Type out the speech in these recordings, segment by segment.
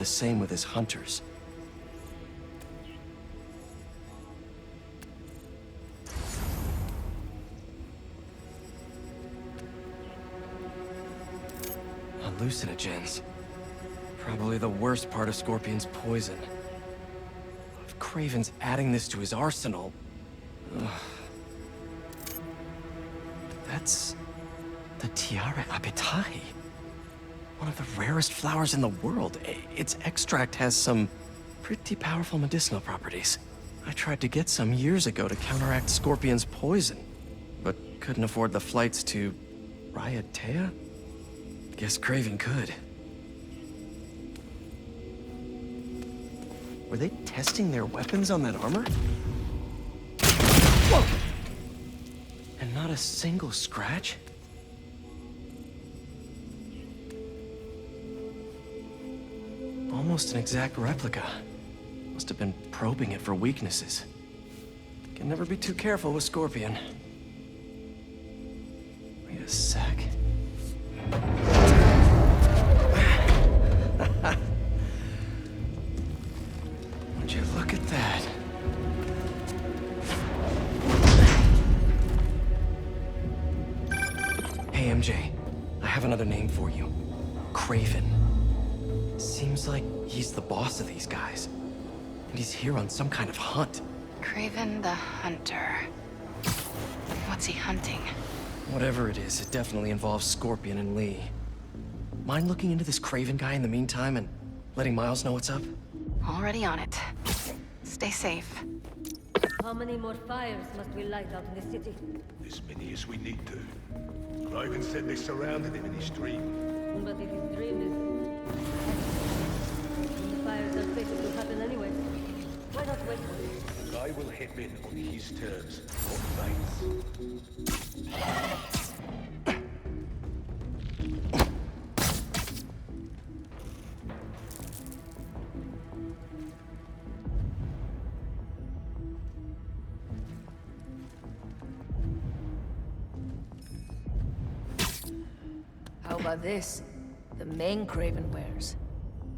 The same with his hunters. Hallucinogens. Probably the worst part of Scorpion's poison. If Craven's adding this to his arsenal... Ugh. That's... the Tiara Apetahi. One of the rarest flowers in the world. Its extract has some pretty powerful medicinal properties. I tried to get some years ago to counteract Scorpion's poison, but couldn't afford the flights to Raiatea? Guess Craven could. Were they testing their weapons on that armor? Whoa! And not a single scratch? Almost an exact replica. Must have been probing it for weaknesses. Can never be too careful with Scorpion. Wait a sec. Would you look at that? Hey, MJ. I have another name for you. Craven. Seems like he's the boss of these guys. And he's here on some kind of hunt. Craven the Hunter. What's he hunting? Whatever it is, it definitely involves Scorpion and Lee. Mind looking into this Craven guy in the meantime and letting Miles know what's up? Already on it. Stay safe. How many more fires must we light out in the city? As many as we need to. Craven said they surrounded him in his dream. But if his dream is... the fires are fated to happen anyway. Why not wait for it? I will hit in on his terms, not Faith's. How about this? The main Craven wears.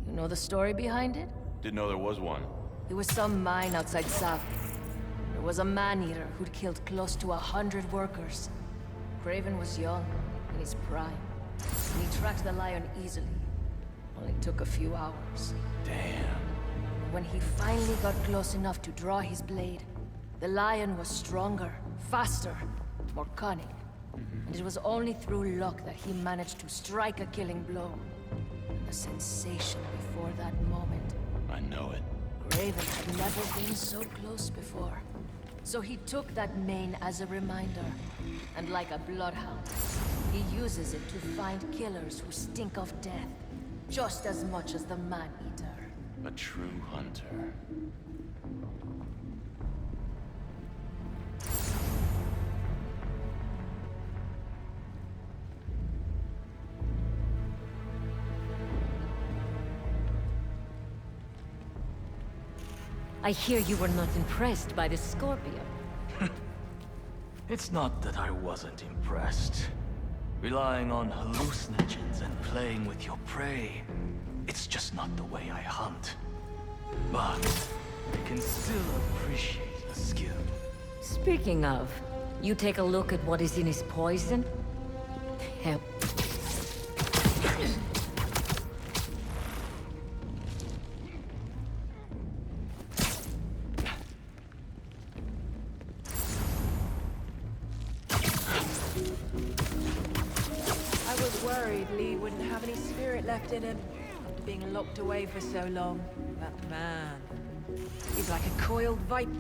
You know the story behind it? Didn't know there was one. There was some mine outside Sav. There was a man-eater who'd killed close to 100 workers. Craven was young, in his prime. And he tracked the lion easily. Only took a few hours. Damn. When he finally got close enough to draw his blade, the lion was stronger, faster, more cunning. And it was only through luck that he managed to strike a killing blow. And the sensation before that moment. I know it. Craven had never been so close before. So he took that mane as a reminder. And like a bloodhound, he uses it to find killers who stink of death. Just as much as the man-eater. A true hunter. I hear you were not impressed by the Scorpion. It's not that I wasn't impressed. Relying on hallucinogens and playing with your prey, it's just not the way I hunt. But I can still appreciate the skill. Speaking of, you take a look at what is in his poison? Help. I was worried Lee wouldn't have any spirit left in him after being locked away for so long. That man, he's like a coiled viper.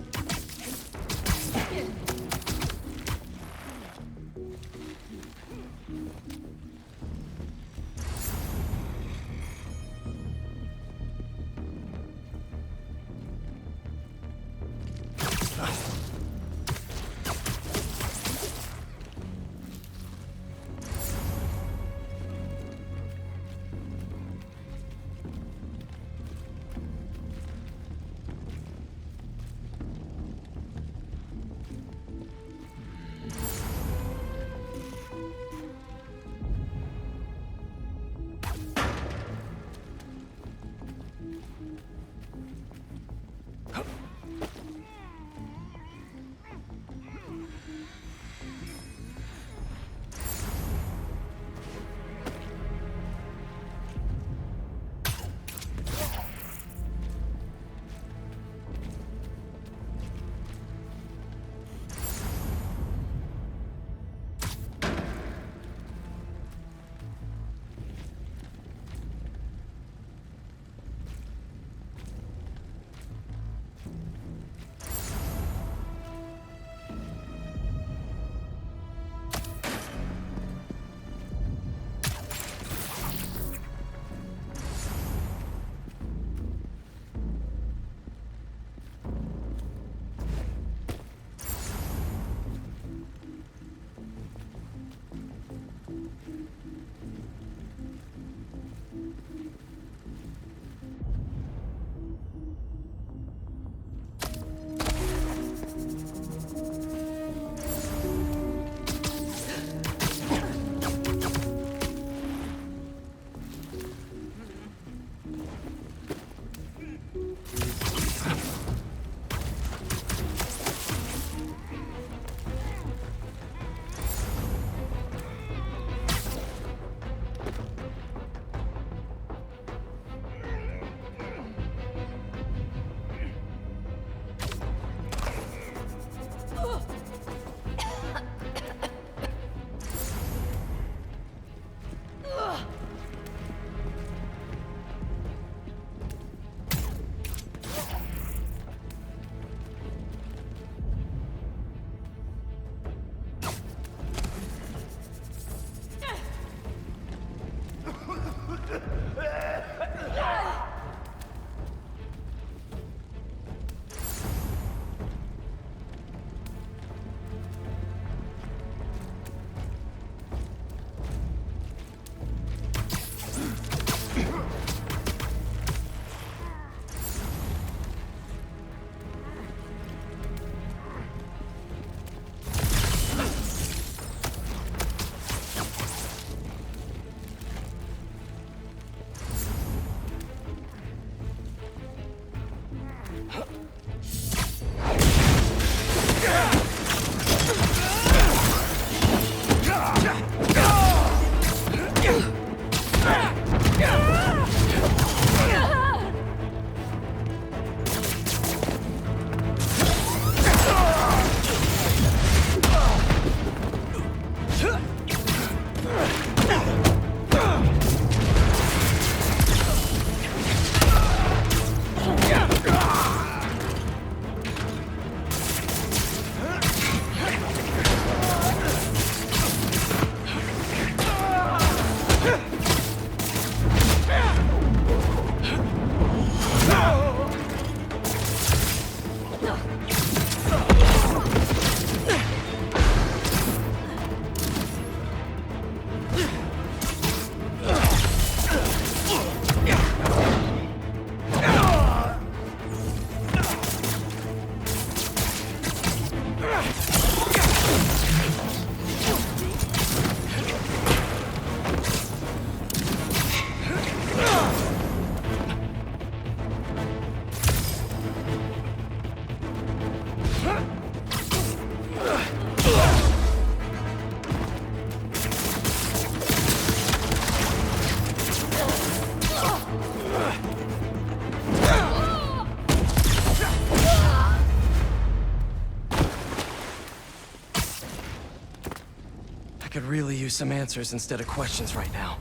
really use some answers instead of questions right now.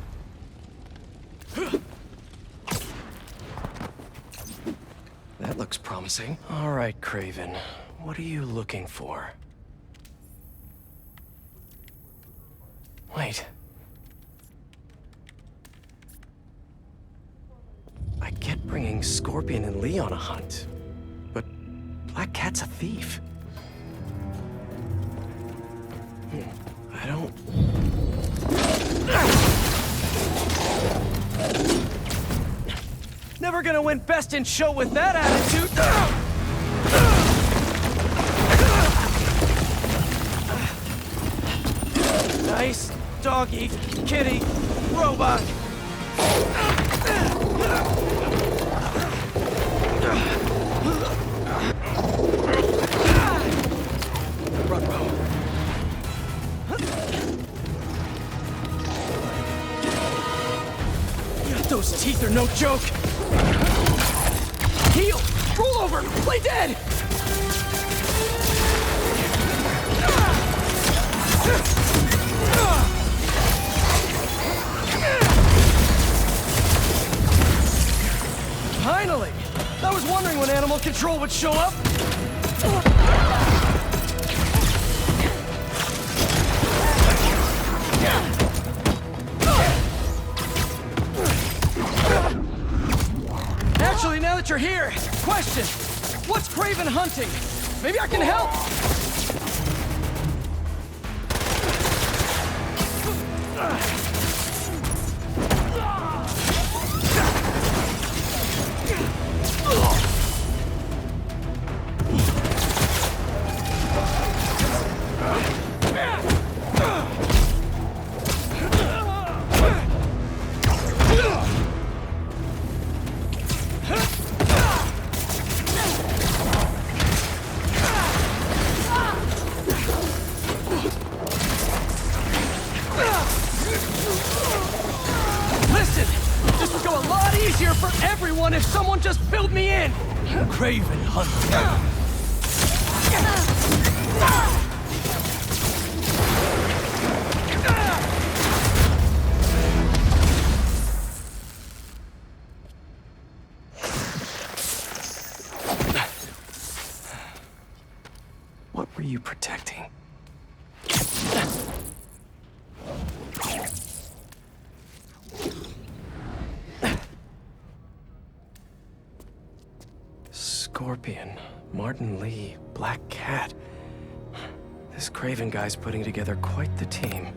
That looks promising. All right, Craven. What are you looking for? Wait. I get bringing Scorpion and Lee on a hunt, but Black Cat's a thief. I don't... Never gonna win Best in Show with that attitude! Nice doggy, kitty, robot! Run, Ro. Those teeth are no joke! Heal! Roll over! Play dead! Finally! I was wondering when Animal Control would show up! Actually, now that you're here, question! What's Craven hunting? Maybe I can help! If someone just filled me in! Craven hunter. What were you protecting? Scorpion, Martin Lee, Black Cat. This Craven guy's putting together quite the team.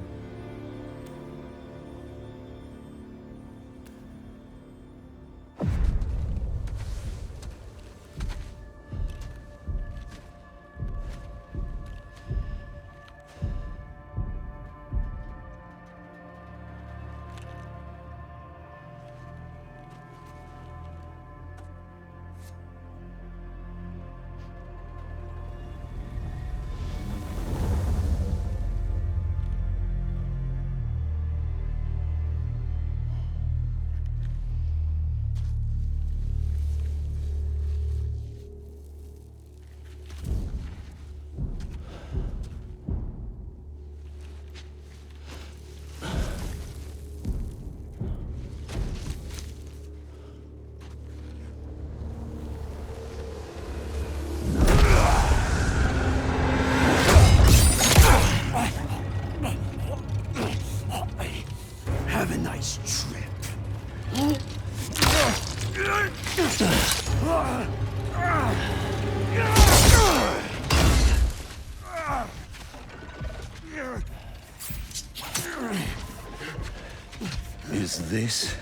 Is this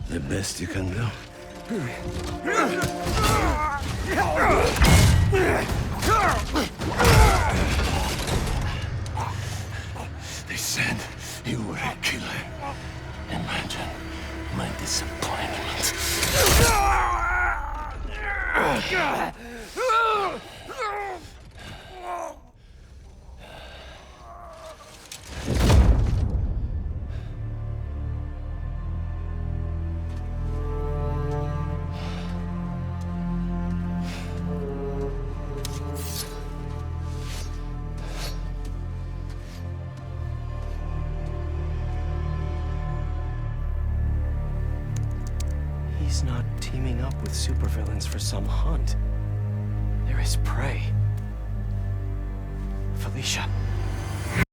the best you can do? They said you were a killer. Imagine my disappointment. He's not teaming up with supervillains for some hunt. They're his prey. Felicia.